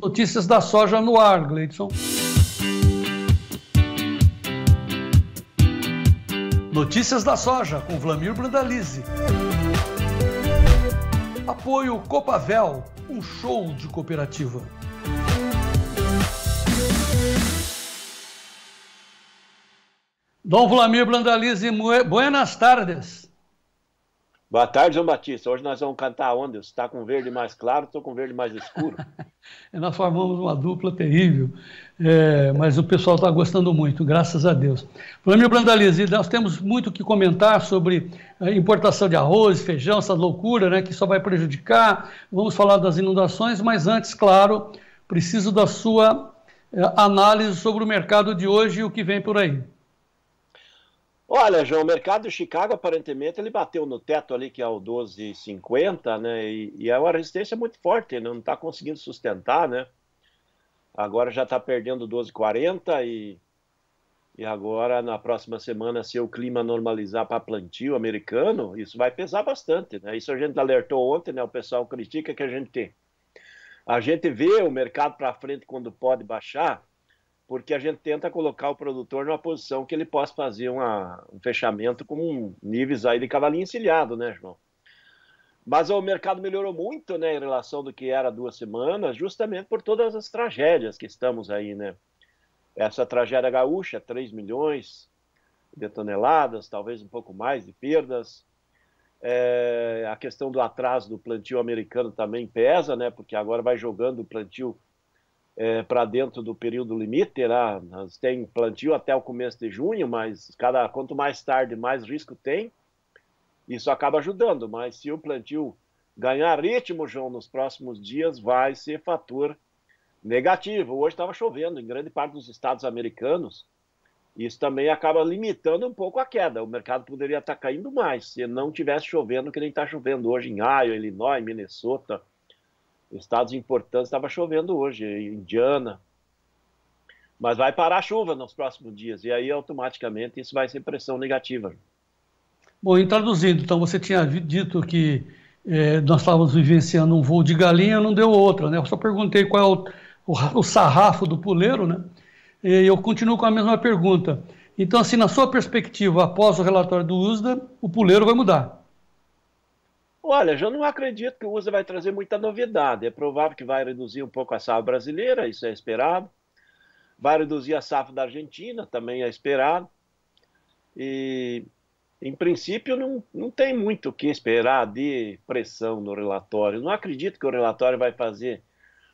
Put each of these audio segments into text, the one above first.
notícias da soja no ar, Gleidson. Notícias da soja, com Vlamir Brandalize. Apoio Copavel, um show de cooperativa. Dom Vlamir Brandalize, buenas tardes. Boa tarde, João Batista. Hoje nós vamos cantar onde? Você está com verde mais claro, estou com verde mais escuro. Nós formamos uma dupla terrível, mas o pessoal está gostando muito, graças a Deus. Vlamir Brandalize, nós temos muito o que comentar sobre a importação de arroz, feijão, essa loucura, né, que só vai prejudicar. Vamos falar das inundações, mas antes, claro, preciso da sua análise sobre o mercado de hoje e o que vem por aí. Olha, João, o mercado de Chicago, aparentemente, ele bateu no teto ali, que é o 12,50, né? E é uma resistência muito forte, não está conseguindo sustentar, né? Agora já está perdendo 12,40 e agora, na próxima semana, se o clima normalizar para plantio americano, isso vai pesar bastante, né? Isso a gente alertou ontem, né? O pessoal critica que a gente vê o mercado para frente quando pode baixar, porque a gente tenta colocar o produtor numa posição que ele possa fazer um fechamento com níveis aí de cavalinho encilhado, né, João? Mas o mercado melhorou muito, né, em relação do que era 2 semanas, justamente por todas as tragédias que estamos aí, né? Essa tragédia gaúcha, 3 milhões de toneladas, talvez um pouco mais de perdas. A questão do atraso do plantio americano também pesa, né, porque agora vai jogando o plantio para dentro do período limite, né? Nós tem plantio até o começo de junho, mas quanto mais tarde, mais risco tem. Isso acaba ajudando, mas se o plantio ganhar ritmo, João, nos próximos dias, vai ser fator negativo. Hoje estava chovendo em grande parte dos estados americanos. Isso também acaba limitando um pouco a queda. O mercado poderia estar caindo mais se não tivesse chovendo, que nem está chovendo hoje em Iowa, Illinois, Minnesota. Estados importantes, estava chovendo hoje, Indiana, mas vai parar a chuva nos próximos dias, e aí automaticamente isso vai ser pressão negativa. Bom, e traduzindo, então você tinha dito que nós estávamos vivenciando um voo de galinha, não deu outra, né? Eu só perguntei qual é o sarrafo do puleiro, né? E eu continuo com a mesma pergunta. Então, assim, na sua perspectiva, após o relatório do USDA, o puleiro vai mudar? Olha, eu não acredito que o USDA vai trazer muita novidade. É provável que vai reduzir um pouco a safra brasileira, isso é esperado. Vai reduzir a safra da Argentina, também é esperado. E, em princípio, não tem muito o que esperar de pressão no relatório. Não acredito que o relatório vai fazer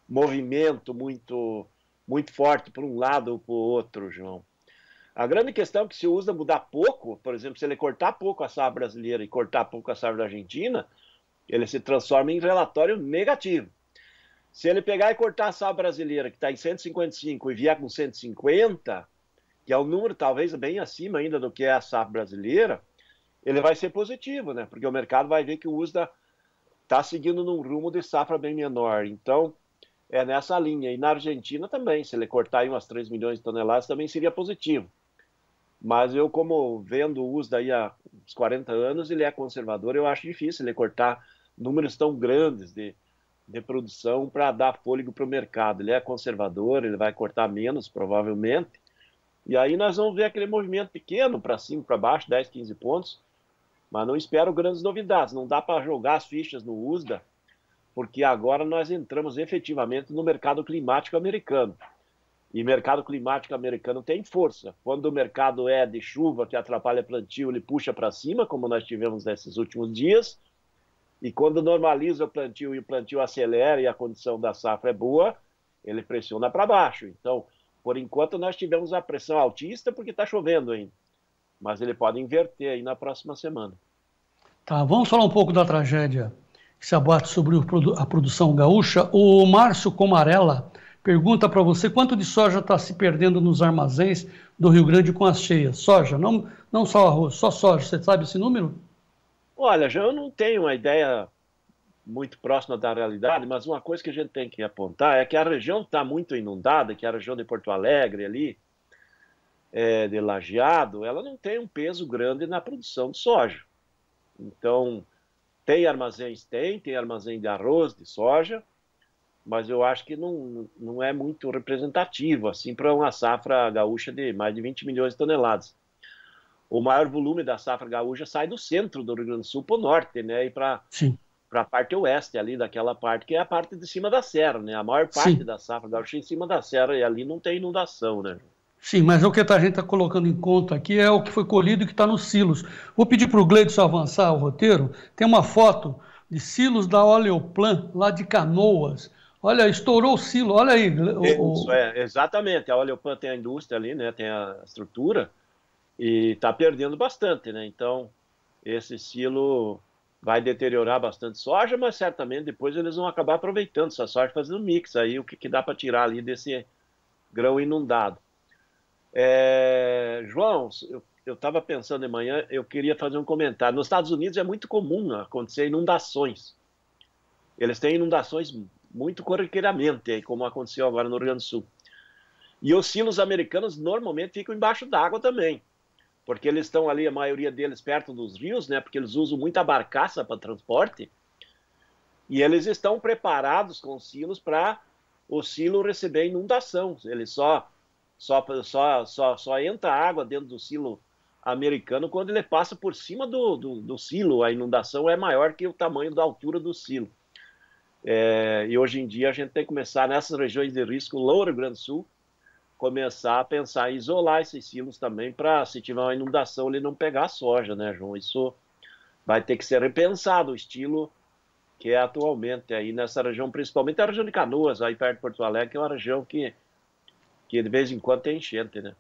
movimento muito, muito forte para um lado ou para o outro, João. A grande questão é que se o USDA mudar pouco, por exemplo, se ele cortar pouco a safra brasileira e cortar pouco a safra da Argentina, ele se transforma em relatório negativo. Se ele pegar e cortar a safra brasileira, que está em 155, e vier com 150, que é um número talvez bem acima ainda do que é a safra brasileira, ele vai ser positivo, né? Porque o mercado vai ver que o USDA está seguindo num rumo de safra bem menor. Então, é nessa linha. E na Argentina também, se ele cortar aí umas 3 milhões de toneladas, também seria positivo. Mas eu, como vendo o USDA aí há uns 40 anos, ele é conservador, eu acho difícil ele cortar números tão grandes de produção para dar fôlego para o mercado. Ele é conservador, ele vai cortar menos, provavelmente. E aí nós vamos ver aquele movimento pequeno, para cima, para baixo, 10, 15 pontos. Mas não espero grandes novidades. Não dá para jogar as fichas no USDA, porque agora nós entramos efetivamente no mercado climático americano. E mercado climático americano tem força. Quando o mercado é de chuva, que atrapalha plantio, ele puxa para cima, como nós tivemos nesses últimos dias. E quando normaliza o plantio e o plantio acelera e a condição da safra é boa, ele pressiona para baixo. Então, por enquanto, nós tivemos a pressão altista porque está chovendo ainda. Mas ele pode inverter aí na próxima semana. Tá, vamos falar um pouco da tragédia que se abate sobre a produção gaúcha. O Márcio Comarella pergunta para você quanto de soja está se perdendo nos armazéns do Rio Grande com as cheias. Soja, não só arroz, só soja. Você sabe esse número? Olha, já eu não tenho uma ideia muito próxima da realidade, mas uma coisa que a gente tem que apontar é que a região está muito inundada, que é a região de Porto Alegre ali, de Lajeado, ela não tem um peso grande na produção de soja. Então, tem armazéns? Tem armazém de arroz, de soja, mas eu acho que não é muito representativo assim para uma safra gaúcha de mais de 20 milhões de toneladas. O maior volume da safra gaúcha sai do centro do Rio Grande do Sul para o norte, né? E para a parte oeste ali, daquela parte que é a parte de cima da serra, né? A maior parte da safra gaúcha é em cima da serra e ali não tem inundação, né? Sim, mas o que a gente está colocando em conta aqui é o que foi colhido e que está nos silos. Vou pedir para o Gleidson avançar o roteiro. Tem uma foto de silos da Oleoplan, lá de Canoas. Olha, estourou o silo, olha aí. Isso, exatamente. A Oleoplan tem a indústria ali, né? Tem a estrutura e está perdendo bastante, né? Então, esse silo vai deteriorar bastante soja, mas certamente depois eles vão acabar aproveitando essa soja, fazendo mix aí, o que dá para tirar ali desse grão inundado. João, eu estava pensando de manhã, eu queria fazer um comentário. Nos Estados Unidos é muito comum acontecer inundações. Eles têm inundações muito corriqueiramente, como aconteceu agora no Rio Grande do Sul. E os silos americanos normalmente ficam embaixo d'água também, porque eles estão ali, a maioria deles, perto dos rios, né? Porque eles usam muita barcaça para transporte, e eles estão preparados com os silos para o silo receber inundação. Eles só entra água dentro do silo americano quando ele passa por cima do silo. A inundação é maior que o tamanho da altura do silo. E hoje em dia a gente tem que começar, nessas regiões de risco, Louro Rio Grande do Sul, começar a pensar em isolar esses silos também para, se tiver uma inundação, ele não pegar a soja, né, João? Isso vai ter que ser repensado, o estilo que é atualmente aí nessa região, principalmente a região de Canoas, aí perto de Porto Alegre, que é uma região que de vez em quando tem enchente, né?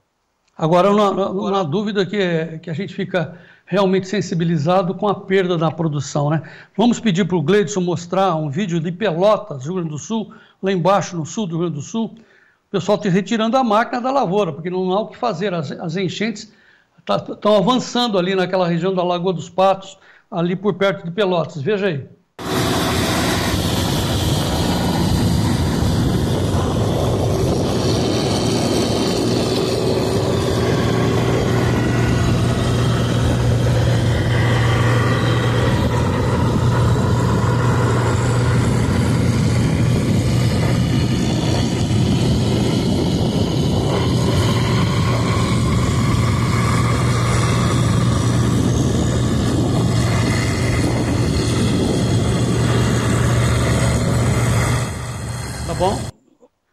Agora, uma dúvida que a gente fica realmente sensibilizado com a perda da produção, né? Vamos pedir para o Gleidson mostrar um vídeo de Pelotas, Rio Grande do Sul, lá embaixo, no sul do Rio Grande do Sul, o pessoal está retirando a máquina da lavoura, porque não há o que fazer, as enchentes estão avançando ali naquela região da Lagoa dos Patos, ali por perto de Pelotas. Veja aí.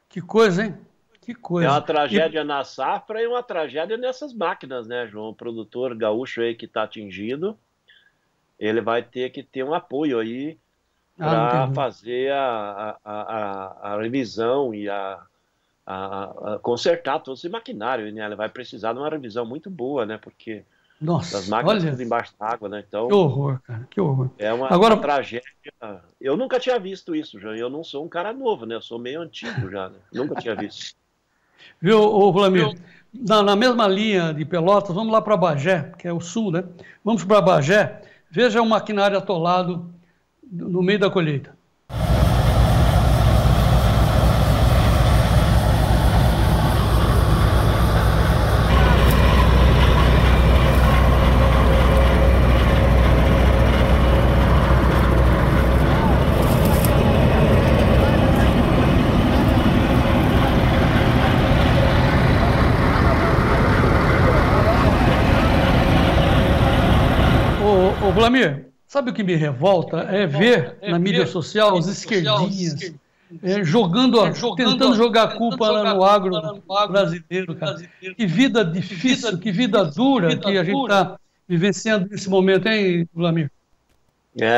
Que coisa, hein? Que coisa. É uma tragédia na safra e uma tragédia nessas máquinas, né, João? O produtor gaúcho aí que está atingido, ele vai ter que ter um apoio aí para fazer a revisão e a consertar todo esse maquinário, né? Ele vai precisar de uma revisão muito boa, né? Porque as máquinas ficam embaixo d'água, né? Então, que horror, cara, que horror. É uma tragédia. Eu nunca tinha visto isso, João. Eu não sou um cara novo, né? Eu sou meio antigo já, né? Nunca tinha visto. Viu, Vlamir? Na mesma linha de Pelotas, vamos lá para Bagé, que é o sul, né? Vamos para Bagé, veja o maquinário atolado no meio da colheita. Vlamir, sabe o que me revolta? É ver na mídia social os esquerdinhas tentando jogar a culpa no agro brasileiro, cara. Que vida difícil, que vida dura que a gente está vivenciando nesse momento, hein, Vlamir?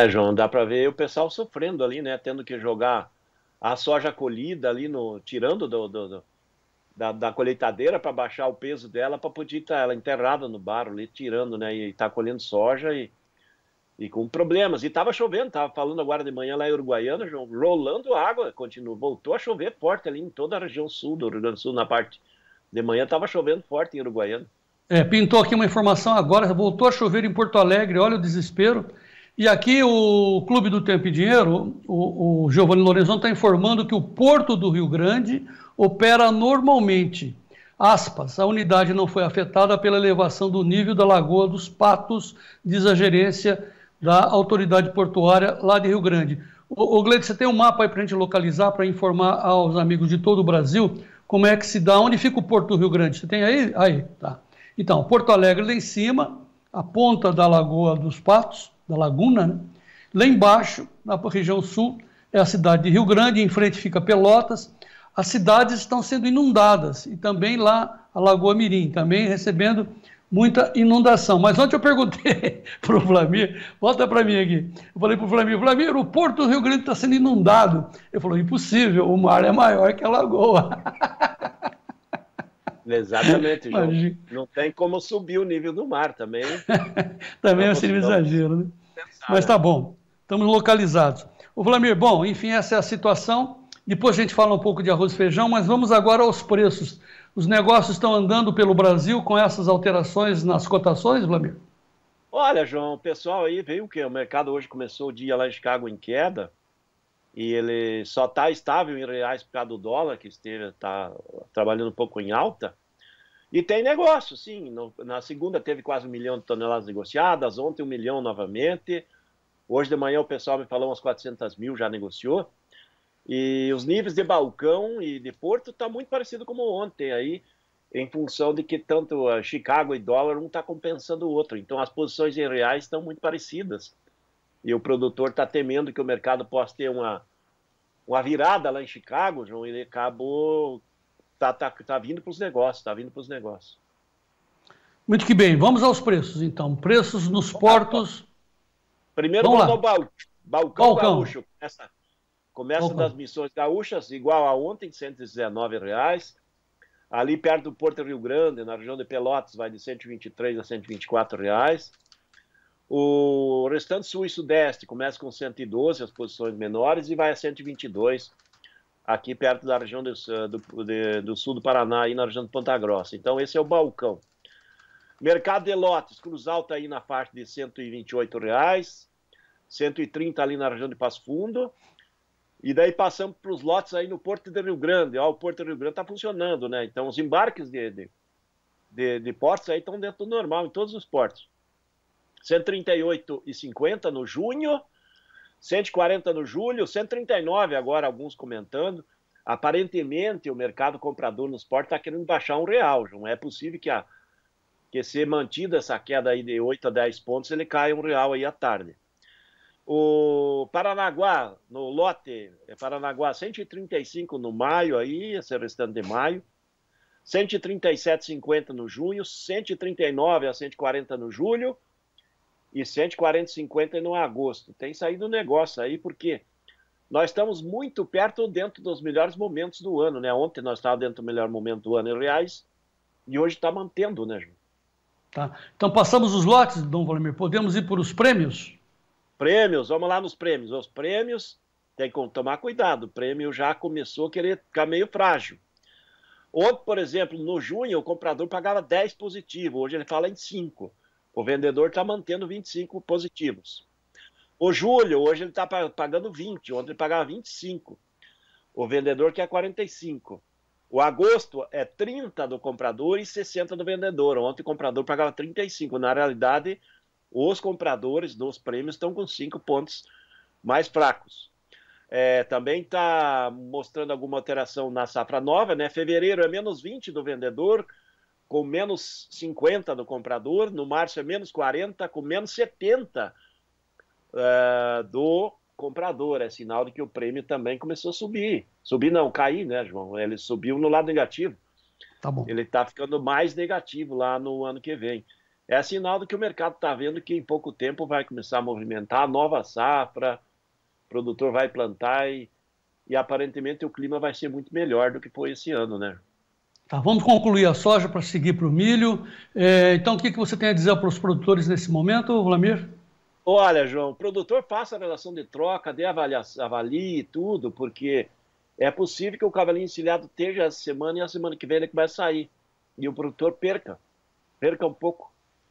João, dá para ver o pessoal sofrendo ali, né? Tendo que jogar a soja colhida ali, tirando da colheitadeira para baixar o peso dela, para poder estar ela enterrada no barro ali, tirando, né? E tá colhendo soja e com problemas. E estava chovendo, estava falando agora de manhã lá em Uruguaiana, João, rolando água, voltou a chover forte ali em toda a região sul do Rio Grande do Sul, na parte de manhã estava chovendo forte em Uruguaiana. Pintou aqui uma informação agora, voltou a chover em Porto Alegre, olha o desespero. E aqui o Clube do Tempo e Dinheiro, o Giovanni Lorenzon está informando que o Porto do Rio Grande opera normalmente. Aspas, a unidade não foi afetada pela elevação do nível da Lagoa dos Patos, diz a gerência da autoridade portuária lá de Rio Grande. Ô Gleide, você tem um mapa aí para a gente localizar, para informar aos amigos de todo o Brasil como é que se dá, onde fica o Porto do Rio Grande? Você tem aí? Aí, tá. Então, Porto Alegre lá em cima, a ponta da Lagoa dos Patos, da Laguna, né? Lá embaixo, na região sul, é a cidade de Rio Grande, em frente fica Pelotas. As cidades estão sendo inundadas e também lá a Lagoa Mirim, também recebendo muita inundação. Mas ontem eu perguntei para o Flamir, volta para mim aqui, eu falei para o Flamir, o Porto do Rio Grande está sendo inundado. Ele falou, impossível, o mar é maior que a lagoa. Exatamente, João. Imagina. Não tem como subir o nível do mar também. Também é um exagero, né? Mas tá bom, estamos localizados. O Flamir, bom, enfim, essa é a situação. Depois a gente fala um pouco de arroz e feijão, mas vamos agora aos preços. Os negócios estão andando pelo Brasil com essas alterações nas cotações, Flamir? Olha, João, o pessoal aí veio o quê? O mercado hoje começou o dia lá em Chicago em queda e ele só está estável em reais por causa do dólar, que está trabalhando um pouco em alta. E tem negócio, sim. Na segunda teve quase 1 milhão de toneladas negociadas, ontem 1 milhão novamente. Hoje de manhã o pessoal me falou umas 400 mil já negociou. E os níveis de balcão e de porto está muito parecido como ontem aí, em função de que tanto Chicago e dólar um está compensando o outro. Então as posições em reais estão muito parecidas. E o produtor está temendo que o mercado possa ter uma virada lá em Chicago, João, e ele acabou, tá vindo para os negócios, está vindo para os negócios. Muito que bem, vamos aos preços então. Preços nos portos. Primeiro vamos ao balcão gaúcho. Começa das missões gaúchas, igual a ontem, R$ 119. Ali perto do Porto Rio Grande, na região de Pelotas, vai de 123 a 124 reais. O restante sul e sudeste começa com 112, as posições menores, e vai a 122, aqui perto da região do sul do Paraná, aí na região de Ponta Grossa. Então esse é o balcão. Mercado de lotes, Cruz Alta aí na faixa de R$ 128, 130 ali na região de Passo Fundo. E daí passamos para os lotes aí no Porto de Rio Grande. Ó, o Porto de Rio Grande está funcionando, né? Então os embarques de portos aí estão dentro do normal, em todos os portos. 138,50 no junho, 140 no julho, 139 agora, alguns comentando. Aparentemente o mercado comprador nos portos está querendo baixar R$1, João. É possível que se mantida essa queda aí de 8 a 10 pontos, ele caia R$1 aí à tarde. O Paranaguá, no lote, Paranaguá 135 no maio, aí, esse restante de maio, 137,50 no junho, 139 a 140 no julho e 140,50 no agosto. Tem saído negócio aí, porque nós estamos muito perto dentro dos melhores momentos do ano, né? Ontem nós estávamos dentro do melhor momento do ano em reais e hoje está mantendo, né, João? Tá. Então passamos os lotes, Dom Vladimir, podemos ir por os prêmios? Prêmios, vamos lá nos prêmios. Os prêmios, tem que tomar cuidado, o prêmio já começou a querer ficar meio frágil. Ontem, por exemplo, no junho, o comprador pagava 10 positivo, hoje ele fala em 5. O vendedor está mantendo 25 positivos. O julho, hoje ele está pagando 20, ontem ele pagava 25. O vendedor quer 45. O agosto é 30 do comprador e 60 do vendedor. Ontem o comprador pagava 35. Na realidade, os compradores dos prêmios estão com 5 pontos mais fracos. Também está mostrando alguma alteração na safra nova, né? Fevereiro é menos 20 do vendedor, com menos 50 do comprador. No março é menos 40, com menos 70 do comprador. É sinal de que o prêmio também começou a subir. Subir não, cair, né, João? Ele subiu no lado negativo. Tá bom. Ele está ficando mais negativo lá no ano que vem. É sinal de que o mercado está vendo que em pouco tempo vai começar a movimentar a nova safra, o produtor vai plantar e aparentemente o clima vai ser muito melhor do que foi esse ano, né? Tá, vamos concluir a soja para seguir para o milho. Então, o que você tem a dizer para os produtores nesse momento, Vlamir? Olha, João, o produtor faça a relação de troca, avalie tudo, porque é possível que o cavalinho encilhado esteja essa semana e a semana que vem ele começa a sair. E o produtor perca um pouco.